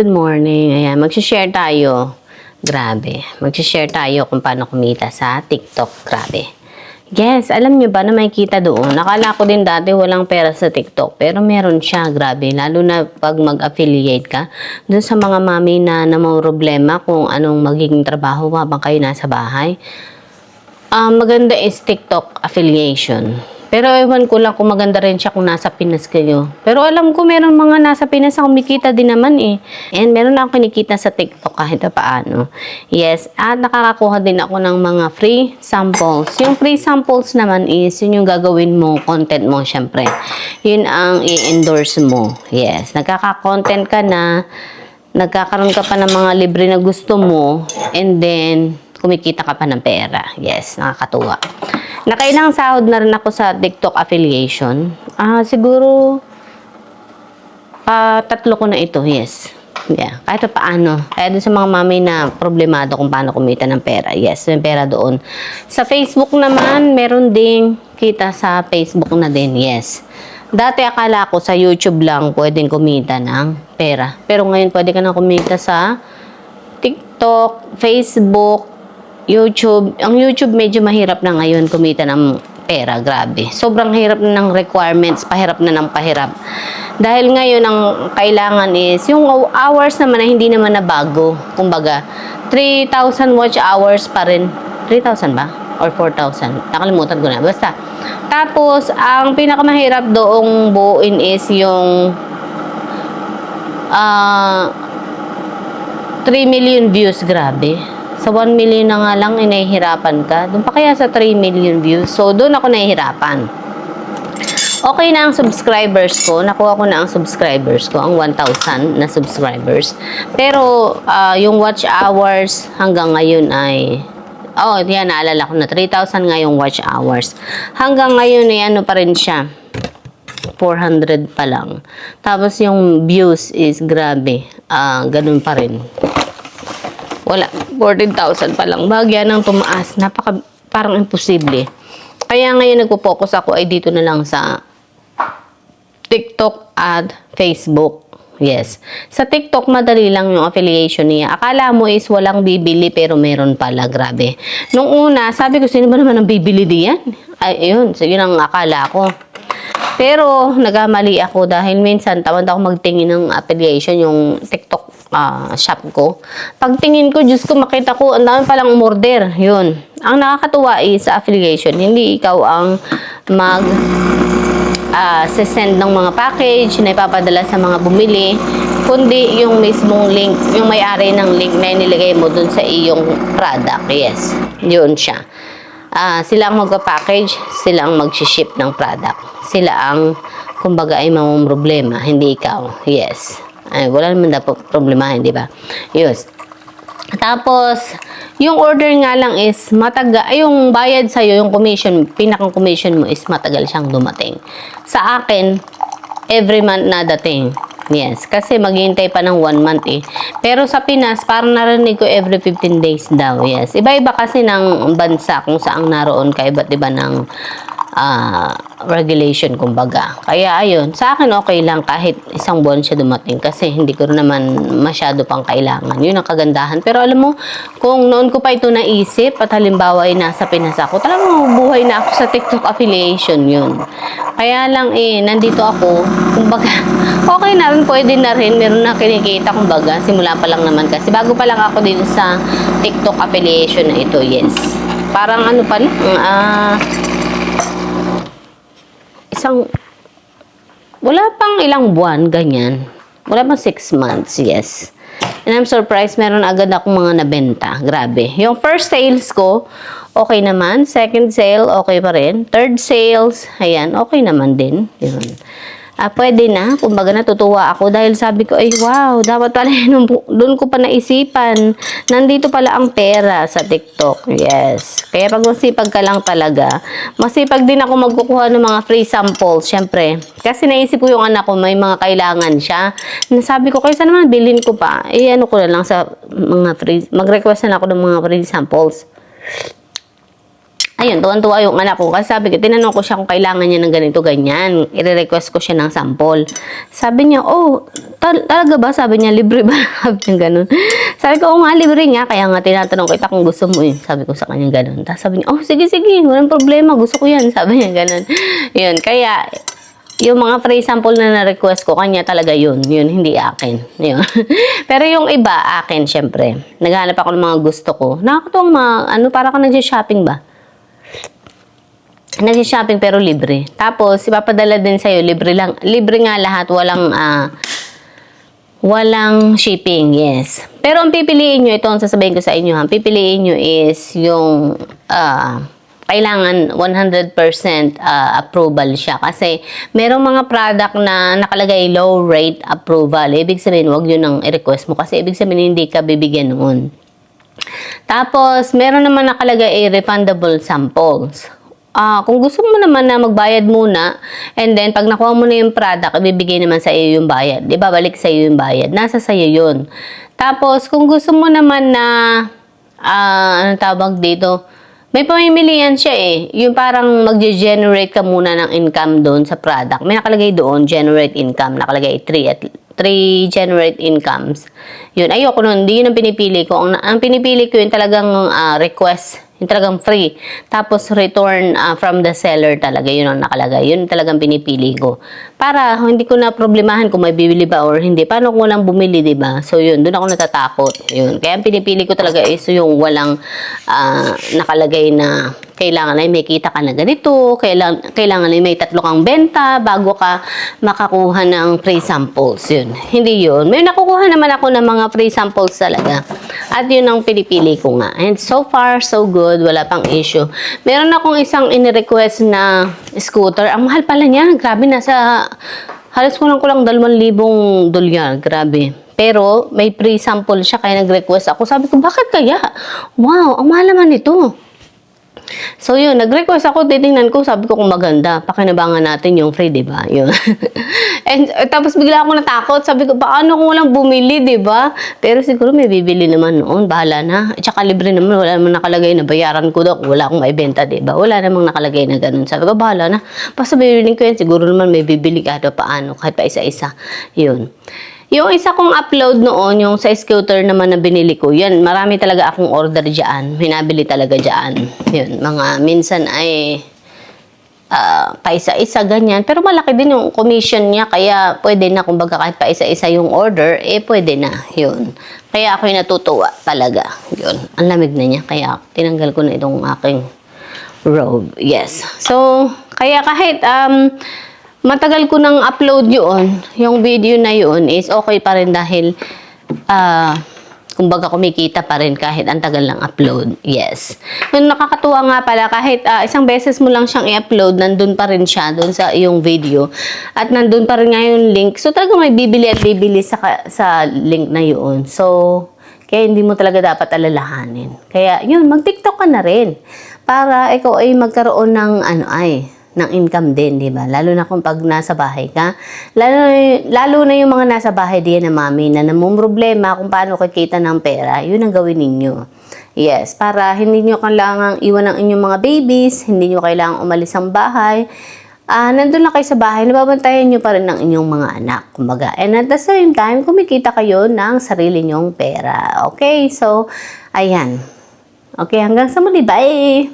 Good morning. Ayan, mag-share tayo. Grabe. Mag-share tayo kung paano kumita sa TikTok. Grabe. Yes, alam nyo ba na may kita doon? Nakala ko din dati walang pera sa TikTok. Pero meron siya. Grabe. Lalo na pag mag-affiliate ka. Doon sa mga mami na namang problema kung anong magiging trabaho habang kayo nasa bahay. Maganda is TikTok affiliation. Pero ewan ko lang kung maganda rin siya kung nasa Pinas kayo. Pero alam ko meron mga nasa Pinas na kumikita din naman eh. And meron na akong kinikita sa TikTok kahit paano. Yes, at nakakakuha din ako ng mga free samples. Yung free samples naman is yun yung gagawin mo, content mo syempre. Yun ang i-endorse mo. Yes, nagkaka-content ka na, nagkakaroon ka pa ng mga libre na gusto mo, and then kumikita ka pa ng pera. Yes, nakakatuwa. Nakailang sahod na rin ako sa TikTok affiliation. Siguro 3 ko na ito, yes. Yeah, kahit paano. Kaya dun sa mga mami na problemado kung paano kumita ng pera. Yes, may pera doon. Sa Facebook naman, meron ding kita sa Facebook na din, yes. Dati akala ko sa YouTube lang pwedeng kumita ng pera. Pero ngayon pwede ka na kumita sa TikTok, Facebook, YouTube. Ang YouTube medyo mahirap na ngayon kumita ng pera. Grabe. Sobrang hirap na ng requirements. Pahirap na ng pahirap. Dahil ngayon ang kailangan is yung hours naman na hindi naman na bago. Kumbaga, 3,000 watch hours pa rin. 3,000 ba? Or 4,000? Nakalimutan ko na. Basta. Tapos, ang pinakamahirap doong buuin is yung 3 million views. Grabe. Sa 1 million na nga lang, inahihirapan ka. Doon pa kaya sa 3 million views. So, doon ako nahihirapan. Okay na ang subscribers ko. Nakuha ko na ang subscribers ko. Ang 1,000 na subscribers. Pero, yung watch hours hanggang ngayon ay... yan, naalala ko na. 3,000 nga yung watch hours. Hanggang ngayon ay ano pa rin siya. 400 pa lang. Tapos, yung views is grabe. Ganun pa rin. Wala, 14,000 pa lang. Bagya nang tumaas. Parang imposible. Kaya ngayon nagpo-focus ako ay dito na lang sa TikTok at Facebook. Yes. Sa TikTok, madali lang yung affiliation niya. Akala mo is walang bibili pero meron pala. Grabe. Nung una, sabi ko, sino ba naman ang bibili diyan? Ay, yun. So, yun ang akala ko. Pero, nagamali ako dahil minsan, tawad ako magtingin ng affiliation, yung TikTok shop ko. Pagtingin ko, Diyos ko, makita ko, ang dami palang umorder. Yun. Ang nakakatuwa is sa affiliation, hindi ikaw ang send ng mga package na ipapadala sa mga bumili, kundi yung mismong link, yung may-ari ng link na inilagay mo dun sa iyong product. Yes. Yun siya. Sila ang magpa-package, sila ang mag-ship ng product. Sila ang, kumbaga, ay mamang problema, hindi ikaw. Yes. Ay, wala naman dapat problema, di ba? Yes. Tapos, yung order nga lang is yung bayad sa'yo, yung commission, pinakang commission mo is matagal siyang dumating. Sa akin, every month na dating. Yes, kasi maghihintay pa ng 1 month eh. Pero sa Pinas, parang narinig ko every 15 days daw. Yes, iba-iba kasi ng bansa kung saan naroon ka, iba't iba ng regulation, kumbaga. Kaya ayun, sa akin okay lang kahit 1 buwan siya dumating kasi hindi ko naman masyado pang kailangan. Yun ang kagandahan. Pero alam mo, kung noon ko pa ito naisip at halimbawa ay nasa Pinas ako, talagang buhay na ako sa TikTok affiliation yun. Kaya lang nandito ako, kumbaga, okay na rin, pwede na rin, meron na kinikita, kumbaga, simula pa lang naman kasi bago pa lang ako dito sa TikTok affiliation na ito, yes. Parang ano pa wala pang ilang buwan, ganyan. Wala pang 6 months, yes. And I'm surprised, meron agad akong mga nabenta. Grabe. Yung first sales ko, okay naman. Second sale, okay pa rin. Third sales, ayan, okay naman din. Yun. Pwede na. Kumbaga natutuwa ako dahil sabi ko, ay wow, dapat pala doon ko pa naisipan. Nandito pala ang pera sa TikTok. Yes. Kaya pag masipag ka lang talaga, masipag din ako magkukuha ng mga free samples, syempre. Kasi naisip ko yung anak ko, may mga kailangan siya. Nasabi ko, kaysa naman bilhin ko pa. Ano ko na lang sa mga free, mag-request na ako ng mga free samples. Ayun, tuwan-tuwa yung anak ko. Kasi sabi ko, tinanong ko siya kung kailangan niya ng ganito, ganyan. I-request ko siya ng sample. Sabi niya, oh, talaga ba? Sabi niya, libre ba? Sabi niya ganun. Sabi ko, oh nga, libre nga. Kaya nga, tinatanong kita kung gusto mo eh. Sabi ko sa kanya ganun. Tapos sabi niya, oh, sige, sige. Walang problema. Gusto ko yan. Sabi niya ganun. Yun, kaya, yung mga free sample na na-request ko, kanya talaga yun. Yun, hindi akin. Yun. Pero yung iba, akin, syempre. Naghanap ako ng mga gusto ko. Nakakatuwang mga, para ka nag-shopping ba? Nag-shopping pero libre. Tapos, ipapadala din sa'yo, libre lang. Libre nga lahat, walang shipping, yes. Pero ang pipiliin nyo, ito ang sasabihin ko sa inyo, ha? Pipiliin nyo is yung, kailangan 100% approval siya. Kasi, merong mga product na nakalagay low rate approval. Ibig sabihin, huwag yun ang i-request mo. Kasi, ibig sabihin, hindi ka bibigyan noon. Tapos, meron naman nakalagay refundable samples. Kung gusto mo naman na magbayad muna, and then, pag nakuha mo na yung product, ibibigay naman sa iyo yung bayad. Di ba? Balik sa iyo yung bayad. Nasa sa iyo yun. Tapos, kung gusto mo naman na, anong tawag dito? May pamimilian siya eh. Yung parang mag-generate ka muna ng income doon sa product. May nakalagay doon, generate income. Nakalagay 3 generate incomes. Yun, ayoko nun. Hindi yun ang pinipili ko. Ang pinipili ko yung talagang request. Yung talagang free. Tapos return from the seller talaga. Yun ang nakalagay. Yun talagang pinipili ko. Para hindi ko na problemahan kung may bibili ba or hindi. Paano kung walang bumili, diba? So yun, doon ako natatakot. Yun. Kaya ang pinipili ko talaga is yung walang nakalagay na kailangan ay may kita ka na ganito, kailangan ay may 3 kang benta bago ka makakuha ng free samples. Yun. Hindi yun. May nakukuha naman ako ng mga free samples talaga. At yun ang pinipili ko nga. And so far, so good. Wala pang issue. Meron akong isang in-request na scooter. Ang mahal pala niya. Grabe, halos kulang 2,000 dolyar. Grabe. Pero, may free sample siya kaya nag-request ako. Sabi ko, bakit kaya? Wow, ang mahal naman ito. So, yun, nag-request ako, titingnan ko, sabi ko kung maganda, pakinabangan natin yung free, diba? Yun. And tapos bigla ako natakot, sabi ko, paano kung walang bumili, diba? Pero siguro may bibili naman noon, bahala na. At saka libre naman, wala namang nakalagay na bayaran ko daw, wala akong maibenta, diba? Wala namang nakalagay na ganun. Sabi ko, bahala na. Basta bibiling ko yan, siguro naman may bibili ka paano, kahit pa isa-isa. Yun. Yung isa kong upload noon, yung sa scooter naman na binili ko, yan, marami talaga akong order dyan. Minabili talaga dyan. Yun, minsan ay pa isa-isa, ganyan. Pero malaki din yung commission niya, kaya pwede na, kumbaga kahit pa isa-isa yung order, pwede na. Yun. Kaya ako'y natutuwa talaga. Yun. Ang lamig na niya, kaya tinanggal ko na itong aking robe. Yes. So, kaya kahit, matagal ko nang upload yun, yung video na yun is okay pa rin dahil kumbaga kumikita pa rin kahit ang tagal ng upload. Yes. Yung nakakatuwa nga pala, kahit isang beses mo lang siyang i-upload, nandun pa rin siya dun sa iyong video. At nandun pa rin nga yung link. So talaga may bibili at bibili sa link na yun. So, kaya hindi mo talaga dapat alalahanin. Kaya yun, mag-TikTok ka na rin. Para ikaw ay magkaroon ng ng income din, di ba? Lalo na kung pag nasa bahay ka. Lalo na yung mga nasa bahay diyan na mami na namumroblema kung paano kikita ng pera, yun ang gawin ninyo. Yes, para hindi nyo kailangang iwan ang inyong mga babies, hindi nyo kailangang umalis ang bahay. Nandun na kayo sa bahay, nababantayan nyo pa rin ng inyong mga anak. Kumbaga. And at the same time, kumikita kayo ng sarili nyong pera. Okay, so, ayan. Okay, hanggang sa muli. Bye!